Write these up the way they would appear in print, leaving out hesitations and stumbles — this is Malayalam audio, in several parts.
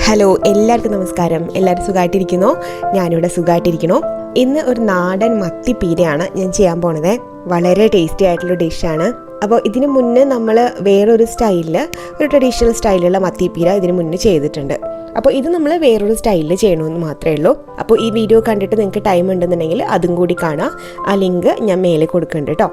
ഹലോ, എല്ലാവർക്കും നമസ്കാരം. എല്ലാവരും സുഖമായിട്ടിരിക്കുന്നോ? ഞാനിവിടെ സുഖമായിട്ടിരിക്കണോ. ഇന്ന് ഒരു നാടൻ മത്തി പീരയാണ് ഞാൻ ചെയ്യാൻ പോണത്. വളരെ ടേസ്റ്റി ആയിട്ടുള്ള ഡിഷാണ്. അപ്പോൾ ഇതിന് മുന്നേ നമ്മൾ വേറൊരു സ്റ്റൈലിൽ, ഒരു ട്രഡീഷണൽ സ്റ്റൈലുള്ള മത്തി പീര ഇതിന് മുന്നേ ചെയ്തിട്ടുണ്ട്. അപ്പോൾ ഇത് നമ്മൾ വേറൊരു സ്റ്റൈലിൽ ചെയ്യണമെന്ന് മാത്രമേ ഉള്ളൂ. അപ്പോൾ ഈ വീഡിയോ കണ്ടിട്ട് നിങ്ങൾക്ക് ടൈം ഉണ്ടെന്നുണ്ടെങ്കിൽ അതും കൂടി കാണാം. ആ ലിങ്ക് ഞാൻ മേലെ കൊടുക്കുന്നുണ്ട് കേട്ടോ.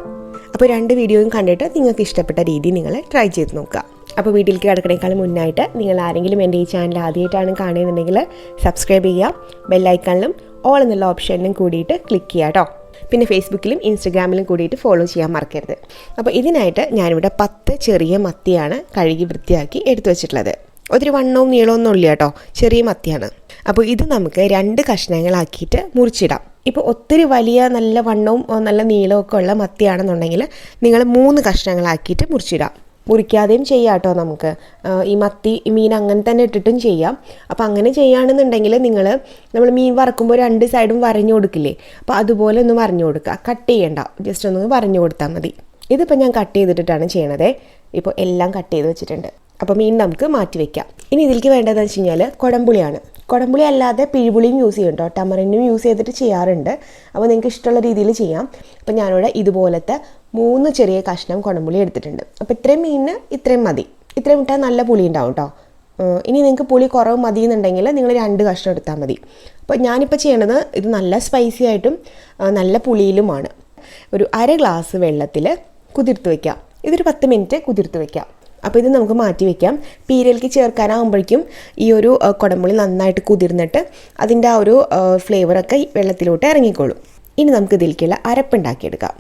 അപ്പോൾ രണ്ട് വീഡിയോയും കണ്ടിട്ട് നിങ്ങൾക്ക് ഇഷ്ടപ്പെട്ട രീതി നിങ്ങൾ ട്രൈ ചെയ്ത് നോക്കുക. അപ്പോൾ വീട്ടിലേക്ക് കിടക്കണേക്കാൾ മുന്നായിട്ട് നിങ്ങൾ ആരെങ്കിലും എൻ്റെ ഈ ചാനൽ ആദ്യമായിട്ടാണ് കാണുന്നുണ്ടെങ്കിൽ സബ്സ്ക്രൈബ് ചെയ്യുക. ബെല്ലൈക്കണിലും ഓൾ എന്നുള്ള ഓപ്ഷനിലും കൂടിയിട്ട് ക്ലിക്ക് ചെയ്യുക കേട്ടോ. പിന്നെ ഫേസ്ബുക്കിലും ഇൻസ്റ്റഗ്രാമിലും കൂടിയിട്ട് ഫോളോ ചെയ്യാൻ മറക്കരുത്. അപ്പോൾ ഇതിനായിട്ട് ഞാനിവിടെ 10 ചെറിയ മത്തിയാണ് കഴുകി വൃത്തിയാക്കി എടുത്തു വെച്ചിട്ടുള്ളത്. ഒത്തിരി വണ്ണവും നീളമൊന്നും ഇല്ല കേട്ടോ, ചെറിയ മത്തിയാണ്. അപ്പോൾ ഇത് നമുക്ക് 2 കഷ്ണങ്ങളാക്കിയിട്ട് മുറിച്ചിടാം. ഇപ്പോൾ ഒത്തിരി വലിയ നല്ല വണ്ണവും നല്ല നീളമൊക്കെ ഉള്ള മത്തിയാണെന്നുണ്ടെങ്കിൽ നിങ്ങൾ 3 കഷ്ണങ്ങളാക്കിയിട്ട് മുറിച്ചിടാം. മുറിക്കാതെയും ചെയ്യാം കേട്ടോ. നമുക്ക് ഈ മത്തി മീൻ അങ്ങനെ തന്നെ ഇട്ടിട്ടും ചെയ്യാം. അപ്പോൾ അങ്ങനെ ചെയ്യുകയാണെന്നുണ്ടെങ്കിൽ നമ്മൾ മീൻ വറക്കുമ്പോൾ 2 സൈഡും വരഞ്ഞു കൊടുക്കില്ലേ, അപ്പോൾ അതുപോലെ ഒന്ന് വരഞ്ഞു കൊടുക്കുക. കട്ട് ചെയ്യണ്ട, ജസ്റ്റ് ഒന്ന് വരഞ്ഞു കൊടുത്താൽ മതി. ഇതിപ്പോൾ ഞാൻ കട്ട് ചെയ്തിട്ടാണ് ചെയ്യണത്. ഇപ്പോൾ എല്ലാം കട്ട് ചെയ്ത് വെച്ചിട്ടുണ്ട്. അപ്പോൾ മീൻ നമുക്ക് മാറ്റി വയ്ക്കാം. ഇനി ഇതിലേക്ക് വേണ്ടതെന്ന് വെച്ച് കഴിഞ്ഞാൽ കുടംപുളിയാണ്. കുടംപുളി അല്ലാതെ പിഴിപുളിയും യൂസ് ചെയ്യും കേട്ടോ. ടമറിനും യൂസ് ചെയ്തിട്ട് ചെയ്യാറുണ്ട്. അപ്പോൾ നിങ്ങൾക്ക് ഇഷ്ടമുള്ള രീതിയിൽ ചെയ്യാം. അപ്പോൾ ഞാനിവിടെ ഇതുപോലത്തെ 3 ചെറിയ കഷ്ണം കുടംപുളി എടുത്തിട്ടുണ്ട്. അപ്പോൾ ഇത്രയും മീനിന് ഇത്രയും മതി. ഇത്രയും ഇട്ടാൽ നല്ല പുളി ഉണ്ടാവും കേട്ടോ. ഇനി നിങ്ങൾക്ക് പുളി കുറവ് മതി എന്നുണ്ടെങ്കിൽ നിങ്ങൾ 2 കഷ്ണം എടുത്താൽ മതി. അപ്പോൾ ഞാനിപ്പോൾ ചെയ്യണത് ഇത് നല്ല സ്പൈസി ആയിട്ടും നല്ല പുളിയിലുമാണ്. ഒരു 1/2 ഗ്ലാസ് വെള്ളത്തിൽ കുതിർത്ത് വയ്ക്കാം. ഇതൊരു 10 മിനിറ്റ് കുതിർത്ത് വയ്ക്കാം. അപ്പോൾ ഇത് നമുക്ക് മാറ്റി വയ്ക്കാം. പീരയിലേക്ക് ചേർക്കാനാകുമ്പോഴേക്കും ഈ ഒരു കുടംപുളി നന്നായിട്ട് കുതിർന്നിട്ട് അതിൻ്റെ ആ ഒരു ഫ്ലേവറൊക്കെ വെള്ളത്തിലോട്ട് ഇറങ്ങിക്കോളും. ഇനി നമുക്ക് ഇതിലേക്കുള്ള അരപ്പുണ്ടാക്കിയെടുക്കാം.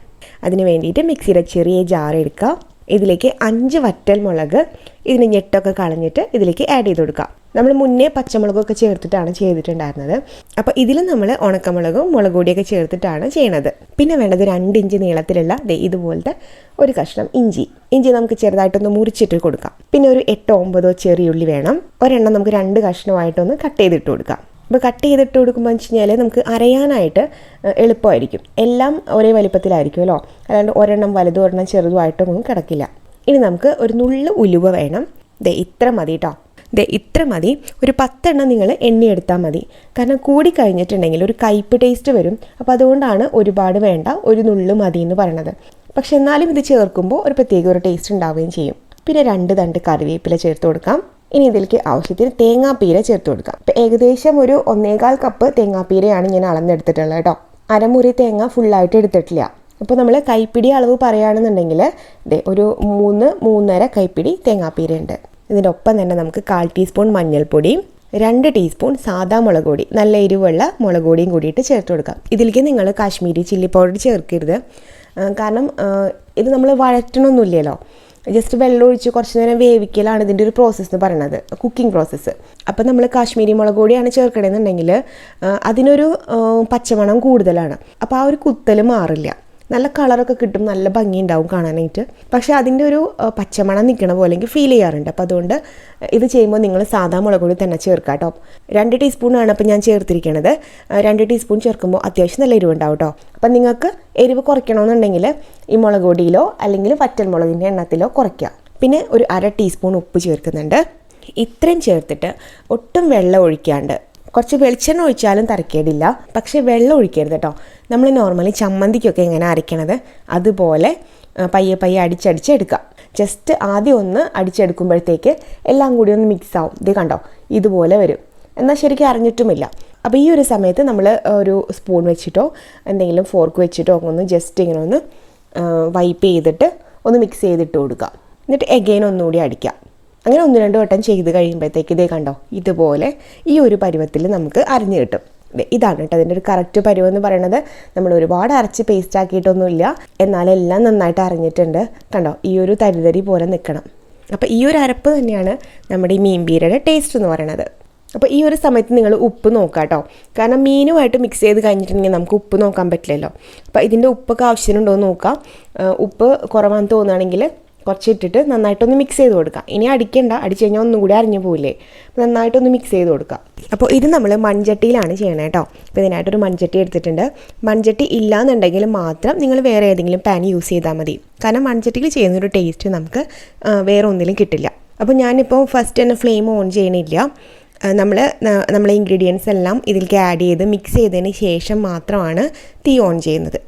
അതിന് വേണ്ടിയിട്ട് മിക്സിയുടെ ചെറിയ ജാർ എടുക്കുക. ഇതിലേക്ക് 5 വറ്റൽ മുളക്, ഇതിന് ഞെട്ടൊക്കെ കളഞ്ഞിട്ട് ഇതിലേക്ക് ആഡ് ചെയ്ത് കൊടുക്കാം. നമ്മൾ മുന്നേ പച്ചമുളകൊക്കെ ചേർത്തിട്ടാണ് ചെയ്തിട്ടുണ്ടായിരുന്നത്. അപ്പോൾ ഇതിൽ നമ്മൾ ഉണക്കമുളകും മുളക് പൊടിയൊക്കെ ചേർത്തിട്ടാണ് ചെയ്യണത്. പിന്നെ വേണ്ടത് 2 ഇഞ്ച് നീളത്തിലുള്ള ഇതുപോലത്തെ ഒരു കഷ്ണം ഇഞ്ചി നമുക്ക് ചെറുതായിട്ടൊന്ന് മുറിച്ചിട്ട് കൊടുക്കാം. പിന്നെ ഒരു 8-9 ചെറിയുള്ളി വേണം. ഒരെണ്ണം നമുക്ക് 2 കഷ്ണമായിട്ടൊന്ന് കട്ട് ചെയ്തിട്ട് കൊടുക്കാം. അപ്പോൾ കട്ട് ചെയ്തിട്ട് കൊടുക്കുമ്പോൾ വെച്ച് കഴിഞ്ഞാൽ നമുക്ക് അരയാനായിട്ട് എളുപ്പമായിരിക്കും. എല്ലാം ഒരേ വലിപ്പത്തിലായിരിക്കുമല്ലോ, അല്ലാണ്ട് ഒരെണ്ണം വലുതും ഒരെണ്ണം ചെറുതുമായിട്ടൊന്നും കിടക്കില്ല. ഇനി നമുക്ക് ഒരു നുള്ളു ഉലുവ വേണം. ഇത്ര മതി കേട്ടോ. ഇത്ര മതി. ഒരു 10 എണ്ണം നിങ്ങൾ എണ്ണ എടുത്താൽ മതി. കാരണം കൂടി കഴിഞ്ഞിട്ടുണ്ടെങ്കിൽ ഒരു കയ്പ്പ് ടേസ്റ്റ് വരും. അപ്പോൾ അതുകൊണ്ടാണ് ഒരുപാട് വേണ്ട, ഒരു നുള്ളു മതി എന്ന് പറയണത്. പക്ഷെ എന്നാലും ഇത് ചേർക്കുമ്പോൾ ഒരു പ്രത്യേക ഒരു ടേസ്റ്റ് ഉണ്ടാവുകയും ചെയ്യും. പിന്നെ 2 തണ്ട് കറിവേപ്പില ചേർത്ത് കൊടുക്കാം. ഇനി ഇതിലേക്ക് ആവശ്യത്തിന് തേങ്ങാപ്പീര ചേർത്ത് കൊടുക്കാം. ഇപ്പോൾ ഏകദേശം ഒരു 1.25 കപ്പ് തേങ്ങാപ്പീരയാണ് ഞാൻ അളന്നെടുത്തിട്ടുള്ളത് കേട്ടോ. അരമുറി തേങ്ങ ഫുള്ളായിട്ട് എടുത്തിട്ടില്ല. അപ്പോൾ നമ്മൾ കൈപ്പിടി അളവ് പറയുകയാണെന്നുണ്ടെങ്കിൽ ഒരു 3-3.5 കൈപ്പിടി തേങ്ങാപ്പീര ഉണ്ട്. ഇതിൻ്റെ ഒപ്പം തന്നെ നമുക്ക് 1/4 ടീസ്പൂൺ മഞ്ഞൾപ്പൊടിയും 2 ടീസ്പൂൺ സാദാ മുളക് പൊടി, നല്ല എരിവുള്ള മുളക് പൊടിയും കൂടിയിട്ട് ചേർത്ത് കൊടുക്കാം. ഇതിലേക്ക് നിങ്ങൾ കാശ്മീരി ചില്ലി പൗഡർ ചേർക്കരുത്. കാരണം ഇത് നമ്മൾ വഴറ്റണമൊന്നുമില്ലല്ലോ, ജസ്റ്റ് വെള്ളം ഒഴിച്ച് കുറച്ച് നേരം വേവിക്കലാണ് ഇതിൻ്റെ ഒരു പ്രോസസ്സ് എന്ന് പറയുന്നത്, കുക്കിംഗ് പ്രോസസ്സ്. അപ്പോൾ നമ്മൾ കാശ്മീരി മുളക് പൊടിയാണ് ചേർക്കണമെന്നുണ്ടെങ്കിൽ അതിനൊരു പച്ചമണം കൂടുതലാണ്. അപ്പോൾ ആ ഒരു കുത്തൽ മാറില്ല, നല്ല കളറൊക്കെ കിട്ടും, നല്ല ഭംഗി ഉണ്ടാവും കാണാനായിട്ട്. പക്ഷേ അതിൻ്റെ ഒരു പച്ചമണം നിൽക്കണ പോലെ എനിക്ക് ഫീൽ ചെയ്യാറുണ്ട്. അപ്പോൾ അതുകൊണ്ട് ഇത് ചെയ്യുമ്പോൾ നിങ്ങൾ സാധാ മുളക് പൊടി തന്നെ ചേർക്കാം കേട്ടോ. 2 ടീസ്പൂണാണ് അപ്പോൾ ഞാൻ ചേർത്തിരിക്കണത്. 2 ടീസ്പൂൺ ചേർക്കുമ്പോൾ അത്യാവശ്യം നല്ല എരിവുണ്ടാവും കേട്ടോ. അപ്പം നിങ്ങൾക്ക് എരിവ് കുറയ്ക്കണമെന്നുണ്ടെങ്കിൽ ഈ മുളക് പൊടിയിലോ അല്ലെങ്കിൽ വറ്റൽ മുളകിൻ്റെ എണ്ണത്തിലോ കുറയ്ക്കുക. പിന്നെ ഒരു 1/2 ടീസ്പൂൺ ഉപ്പ് ചേർക്കുന്നുണ്ട്. ഇത്രയും ചേർത്തിട്ട് ഒട്ടും വെള്ളം ഒഴിക്കാണ്ട്, കുറച്ച് വെളിച്ചെണ്ണ ഒഴിച്ചാലും തരക്കേടില്ല, പക്ഷേ വെള്ളം ഒഴിക്കരുത് കേട്ടോ. നമ്മൾ നോർമലി ചമ്മന്തിക്കൊക്കെ എങ്ങനെ അരയ്ക്കണത് അതുപോലെ പയ്യെ അടിച്ചെടുക്കുക. ജസ്റ്റ് ആദ്യം ഒന്ന് അടിച്ചെടുക്കുമ്പോഴത്തേക്ക് എല്ലാം കൂടി ഒന്ന് മിക്സ് ആവും. ഇത് കണ്ടോ, ഇതുപോലെ വരും. എന്നാൽ ശരിക്കും അറിഞ്ഞിട്ടുമില്ല. അപ്പോൾ ഈ ഒരു സമയത്ത് നമ്മൾ ഒരു സ്പൂൺ വെച്ചിട്ടോ എന്തെങ്കിലും ഫോർക്ക് വെച്ചിട്ടോ ഒന്ന് ജസ്റ്റ് ഇങ്ങനെ ഒന്ന് വൈപ്പ് ചെയ്തിട്ട് ഒന്ന് മിക്സ് ചെയ്തിട്ട് കൊടുക്കുക. എന്നിട്ട് എഗെയിൻ ഒന്നുകൂടി അടിക്കുക. അങ്ങനെ 1-2 വട്ടം ചെയ്ത് കഴിയുമ്പോഴത്തേക്ക് കണ്ടോ, ഇതുപോലെ ഈ ഒരു പരുവത്തിൽ നമുക്ക് അരിഞ്ഞ് കിട്ടും. ഇതാണ് കേട്ടോ അതിൻ്റെ ഒരു കറക്റ്റ് പരുവം എന്ന് പറയുന്നത്. നമ്മൾ ഒരുപാട് അരച്ച് പേസ്റ്റ് ആക്കിയിട്ടൊന്നുമില്ല, എന്നാലെല്ലാം നന്നായിട്ട് അരിഞ്ഞിട്ടുണ്ട്. കണ്ടോ, ഈ ഒരു തരിതരി പോലെ നിൽക്കണം. അപ്പോൾ ഈ ഒരു അരപ്പ് തന്നെയാണ് നമ്മുടെ ഈ മീൻ പീരയുടെ ടേസ്റ്റ് എന്ന് പറയുന്നത്. അപ്പോൾ ഈ ഒരു സമയത്ത് നിങ്ങൾ ഉപ്പ് നോക്കാം കേട്ടോ. കാരണം മീനുമായിട്ട് മിക്സ് ചെയ്ത് കഴിഞ്ഞിട്ടുണ്ടെങ്കിൽ നമുക്ക് ഉപ്പ് നോക്കാൻ പറ്റില്ലല്ലോ. അപ്പോൾ ഇതിൻ്റെ ഉപ്പൊക്കെ ആവശ്യമുണ്ടോ എന്ന് നോക്കാം. ഉപ്പ് കുറവാണെന്ന് തോന്നുകയാണെങ്കിൽ കുറച്ച് ഇട്ടിട്ട് നന്നായിട്ടൊന്ന് മിക്സ് ചെയ്ത് കൊടുക്കുക. ഇനി അടിക്കണ്ട, അടിച്ച് കഴിഞ്ഞാൽ ഒന്നും കൂടി അരിഞ്ഞു പോയില്ലേ. നന്നായിട്ടൊന്ന് മിക്സ് ചെയ്ത് കൊടുക്കുക. അപ്പോൾ ഇത് നമ്മൾ മൺചട്ടിയിലാണ് ചെയ്യണത് കേട്ടോ. അപ്പോൾ ഇതിനായിട്ടൊരു മൺചട്ടി എടുത്തിട്ടുണ്ട്. മൺചട്ടി ഇല്ലയെന്നുണ്ടെങ്കിൽ മാത്രം നിങ്ങൾ വേറെ ഏതെങ്കിലും പാൻ യൂസ് ചെയ്താൽ മതി. കാരണം മൺചട്ടിയിൽ ചെയ്യുന്നൊരു ടേസ്റ്റ് നമുക്ക് വേറെ ഒന്നിലും കിട്ടില്ല. അപ്പോൾ ഞാനിപ്പോൾ ഫസ്റ്റ് തന്നെ ഫ്ലെയിം ഓൺ ചെയ്യണില്ല. നമ്മളെ ഇൻഗ്രീഡിയൻസ് എല്ലാം ഇതിലേക്ക് ആഡ് ചെയ്ത് മിക്സ് ചെയ്തതിന് ശേഷം മാത്രമാണ് തീ ഓൺ ചെയ്യുന്നത്.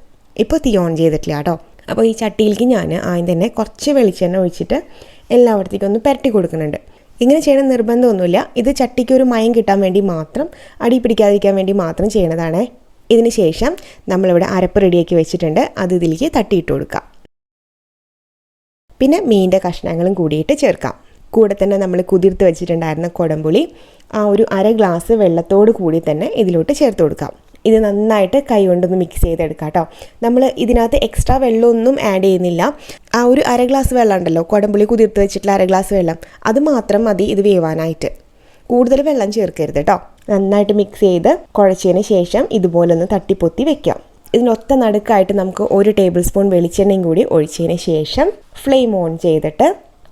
ഇപ്പോൾ തീ ഓൺ ചെയ്തിട്ടില്ല കേട്ടോ. അപ്പോൾ ഈ ചട്ടിയിലേക്ക് ഞാൻ ആദ്യം തന്നെ കുറച്ച് വെളിച്ചെണ്ണ ഒഴിച്ചിട്ട് എല്ലായിടത്തേക്കും ഒന്ന് പുരട്ടി കൊടുക്കുന്നുണ്ട്. ഇങ്ങനെ ചെയ്യണം നിർബന്ധമൊന്നുമില്ല. ഇത് ചട്ടിക്ക് ഒരു മയം കിട്ടാൻ വേണ്ടി മാത്രം, അടി പിടിക്കാതിരിക്കാൻ വേണ്ടി മാത്രം ചെയ്യണതാണ്. ഇതിന് ശേഷം നമ്മളിവിടെ അരപ്പ് റെഡിയാക്കി വെച്ചിട്ടുണ്ട്. അത് ഇതിലേക്ക് തട്ടിയിട്ട് കൊടുക്കാം. പിന്നെ മീനിൻ്റെ കഷ്ണങ്ങളും കൂടിയിട്ട് ചേർക്കാം. കൂടെ തന്നെ നമ്മൾ കുതിർത്ത് വെച്ചിട്ടുണ്ടായിരുന്ന കുടംപുളി ഒരു അര ഗ്ലാസ് വെള്ളത്തോട് കൂടി തന്നെ ഇതിലോട്ട് ചേർത്ത് കൊടുക്കാം. ഇത് നന്നായിട്ട് കൈ കൊണ്ടൊന്ന് മിക്സ് ചെയ്തെടുക്കാം കേട്ടോ. നമ്മൾ ഇതിനകത്ത് എക്സ്ട്രാ വെള്ളമൊന്നും ആഡ് ചെയ്യുന്നില്ല. ഒരു അര ഗ്ലാസ് വെള്ളം ഉണ്ടല്ലോ, കുടംപുളി കുതിർത്ത് വെച്ചിട്ടുള്ള അര ഗ്ലാസ് വെള്ളം, അത് മാത്രം മതി ഇത് വേവാനായിട്ട്. കൂടുതൽ വെള്ളം ചേർക്കരുത് കേട്ടോ. നന്നായിട്ട് മിക്സ് ചെയ്ത് കുഴച്ചതിന് ശേഷം ഇതുപോലെ ഒന്ന് തട്ടിപ്പൊത്തി വെക്കാം. ഇതിനൊത്ത നടുക്കായിട്ട് നമുക്ക് 1 ടേബിൾ സ്പൂൺ വെളിച്ചെണ്ണയും കൂടി ഒഴിച്ചതിന് ശേഷം ഫ്ലെയിം ഓൺ ചെയ്തിട്ട്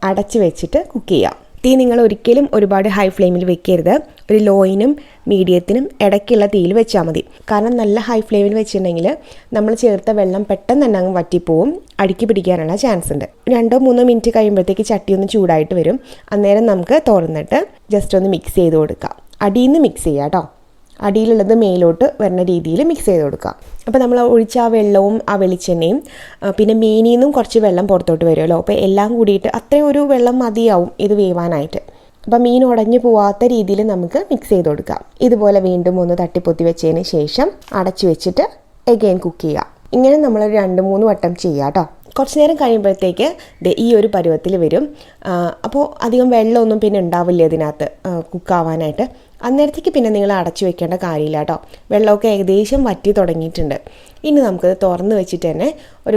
അടച്ച് വെച്ചിട്ട് കുക്ക് ചെയ്യാം. തീ നിങ്ങൾ ഒരിക്കലും ഒരുപാട് ഹൈ ഫ്ലെയിമിൽ വെക്കരുത്. ഒരു ലോയിനും മീഡിയത്തിനും ഇടയ്ക്കുള്ള തീയിൽ വെച്ചാൽ മതി. കാരണം നല്ല ഹൈ ഫ്ലെയിമിൽ വെച്ചിട്ടുണ്ടെങ്കിൽ നമ്മൾ ചേർത്ത വെള്ളം പെട്ടെന്ന് തന്നെ അങ്ങ് വറ്റിപ്പോവും, അടുക്കി പിടിക്കാനുള്ള ചാൻസ് ഉണ്ട്. 2-3 മിനിറ്റ് കഴിയുമ്പോഴത്തേക്ക് ചട്ടി ഒന്ന് ചൂടായിട്ട് വരും. അന്നേരം നമുക്ക് തുറന്നിട്ട് ജസ്റ്റ് ഒന്ന് മിക്സ് ചെയ്ത് കൊടുക്കാം. അടിയിൽ നിന്ന് മിക്സ് ചെയ്യാം കേട്ടോ. അടിയിലുള്ളത് മേലോട്ട് വരുന്ന രീതിയിൽ മിക്സ് ചെയ്ത് കൊടുക്കുക. അപ്പോൾ നമ്മൾ ഒഴിച്ച ആ വെള്ളവും ആ വെളിച്ചെണ്ണയും പിന്നെ മീനിൽ നിന്നും കുറച്ച് വെള്ളം പുറത്തോട്ട് വരുമല്ലോ. അപ്പോൾ എല്ലാം കൂടിയിട്ട് അത്രയും ഒരു വെള്ളം മതിയാവും ഇത് വേവാനായിട്ട്. അപ്പോൾ മീൻ ഉടഞ്ഞു പോവാത്ത രീതിയിൽ നമുക്ക് മിക്സ് ചെയ്ത് കൊടുക്കാം. ഇതുപോലെ വീണ്ടും ഒന്ന് തട്ടിപ്പൊത്തി വെച്ചതിന് ശേഷം അടച്ചു വെച്ചിട്ട് എഗെയിൻ കുക്ക് ചെയ്യുക. ഇങ്ങനെ നമ്മൾ 2-3 വട്ടം ചെയ്യുക കേട്ടോ. കുറച്ച് നേരം കഴിയുമ്പോഴത്തേക്ക് ഈ ഒരു പരുവത്തിൽ വരും. അപ്പോൾ അധികം വെള്ളമൊന്നും പിന്നെ ഉണ്ടാവില്ല ഇതിനകത്ത് കുക്കാവാനായിട്ട്. അന്നേരത്തേക്ക് പിന്നെ നിങ്ങൾ അടച്ചു വെക്കേണ്ട കാര്യമില്ല കേട്ടോ. വെള്ളമൊക്കെ ഏകദേശം വറ്റി തുടങ്ങിയിട്ടുണ്ട്. ഇനി നമുക്കത് തുറന്ന് വെച്ചിട്ട് തന്നെ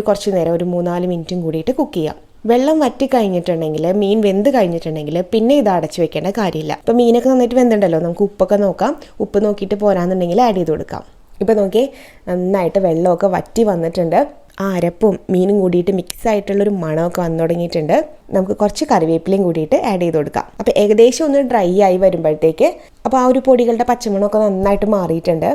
കുറച്ച് നേരം 3-4 മിനിറ്റും കൂടിയിട്ട് കുക്ക് ചെയ്യാം. വെള്ളം വറ്റി കഴിഞ്ഞിട്ടുണ്ടെങ്കിൽ, മീൻ വെന്ത് കഴിഞ്ഞിട്ടുണ്ടെങ്കിൽ പിന്നെ ഇത് അടച്ചു വെക്കേണ്ട കാര്യമില്ല. ഇപ്പോൾ മീനൊക്കെ നന്നായിട്ട് വെന്തുണ്ടല്ലോ, നമുക്ക് ഉപ്പൊക്കെ നോക്കാം. ഉപ്പ് നോക്കിയിട്ട് പോരാന്നുണ്ടെങ്കിൽ ആഡ് ചെയ്ത് കൊടുക്കാം. ഇപ്പോൾ നോക്കിയേ, നന്നായിട്ട് വെള്ളമൊക്കെ വറ്റി വന്നിട്ടുണ്ട്. ആ അരപ്പും മീനും കൂടിയിട്ട് മിക്സ് ആയിട്ടുള്ളൊരു മണമൊക്കെ വന്നു തുടങ്ങിയിട്ടുണ്ട്. നമുക്ക് കുറച്ച് കറിവേപ്പിലയും കൂടിയിട്ട് ആഡ് ചെയ്ത് കൊടുക്കാം. അപ്പോൾ ഏകദേശം ഒന്ന് ഡ്രൈ ആയി വരുമ്പോഴത്തേക്ക് അപ്പോൾ ആ ഒരു പൊടികളുടെ പച്ചമണമൊക്കെ നന്നായിട്ട് മാറിയിട്ടുണ്ട്.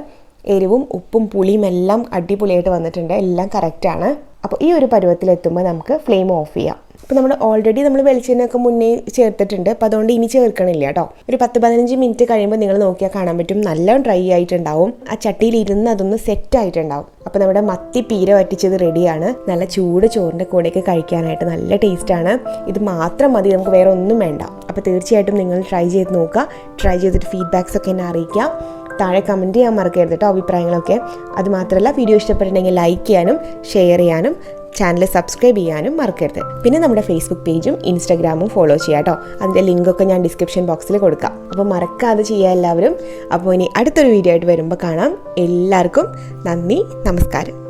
എരിവും ഉപ്പും പുളിയും എല്ലാം അടിപൊളിയായിട്ട് വന്നിട്ടുണ്ട്. എല്ലാം കറക്റ്റാണ്. അപ്പോൾ ഈ ഒരു പരുവത്തിലെത്തുമ്പോൾ നമുക്ക് ഫ്ലെയിം ഓഫ് ചെയ്യാം. അപ്പോൾ നമ്മൾ ഓൾറെഡി വെളിച്ചെണ്ണയൊക്കെ മുന്നേ ചേർത്തിട്ടുണ്ട്. അപ്പോൾ അതുകൊണ്ട് ഇനി ചേർക്കണില്ല കേട്ടോ. ഒരു 10-15 മിനിറ്റ് കഴിയുമ്പോൾ നിങ്ങൾ നോക്കിയാൽ കാണാൻ പറ്റും, നല്ല ഡ്രൈ ആയിട്ടുണ്ടാവും. ആ ചട്ടിയിൽ ഇരുന്ന് അതൊന്ന് സെറ്റ് ആയിട്ടുണ്ടാവും. അപ്പോൾ നമ്മുടെ മത്തി പീര വറ്റിച്ചത് റെഡിയാണ്. നല്ല ചൂട് ചോറിൻ്റെ കൂടെയൊക്കെ കഴിക്കാനായിട്ട് നല്ല ടേസ്റ്റാണ്. ഇത് മാത്രം മതി, നമുക്ക് വേറെ ഒന്നും വേണ്ട. അപ്പോൾ തീർച്ചയായിട്ടും നിങ്ങൾ ട്രൈ ചെയ്ത് നോക്കുക. ട്രൈ ചെയ്തിട്ട് ഫീഡ്ബാക്സ് ഒക്കെ എന്നെ അറിയിക്കാം. താഴെ കമൻറ്റ് ചെയ്യാൻ മറക്കരുത് കേട്ടോ, അഭിപ്രായങ്ങളൊക്കെ. അതുമാത്രമല്ല, വീഡിയോ ഇഷ്ടപ്പെട്ടിട്ടുണ്ടെങ്കിൽ ലൈക്ക് ചെയ്യാനും ഷെയർ ചെയ്യാനും ചാനൽ സബ്സ്ക്രൈബ് ചെയ്യാനും മറക്കരുത്. പിന്നെ നമ്മുടെ ഫേസ്ബുക്ക് പേജും ഇൻസ്റ്റാഗ്രാമും ഫോളോ ചെയ്യാം കേട്ടോ. അതിൻ്റെ ലിങ്കൊക്കെ ഞാൻ ഡിസ്ക്രിപ്ഷൻ ബോക്സിൽ കൊടുക്കാം. അപ്പോൾ മറക്കാതെ ചെയ്യുക എല്ലാവരും. അപ്പോൾ ഇനി അടുത്തൊരു വീഡിയോ ആയിട്ട് വരുമ്പോൾ കാണാം. എല്ലാവർക്കും നന്ദി, നമസ്കാരം.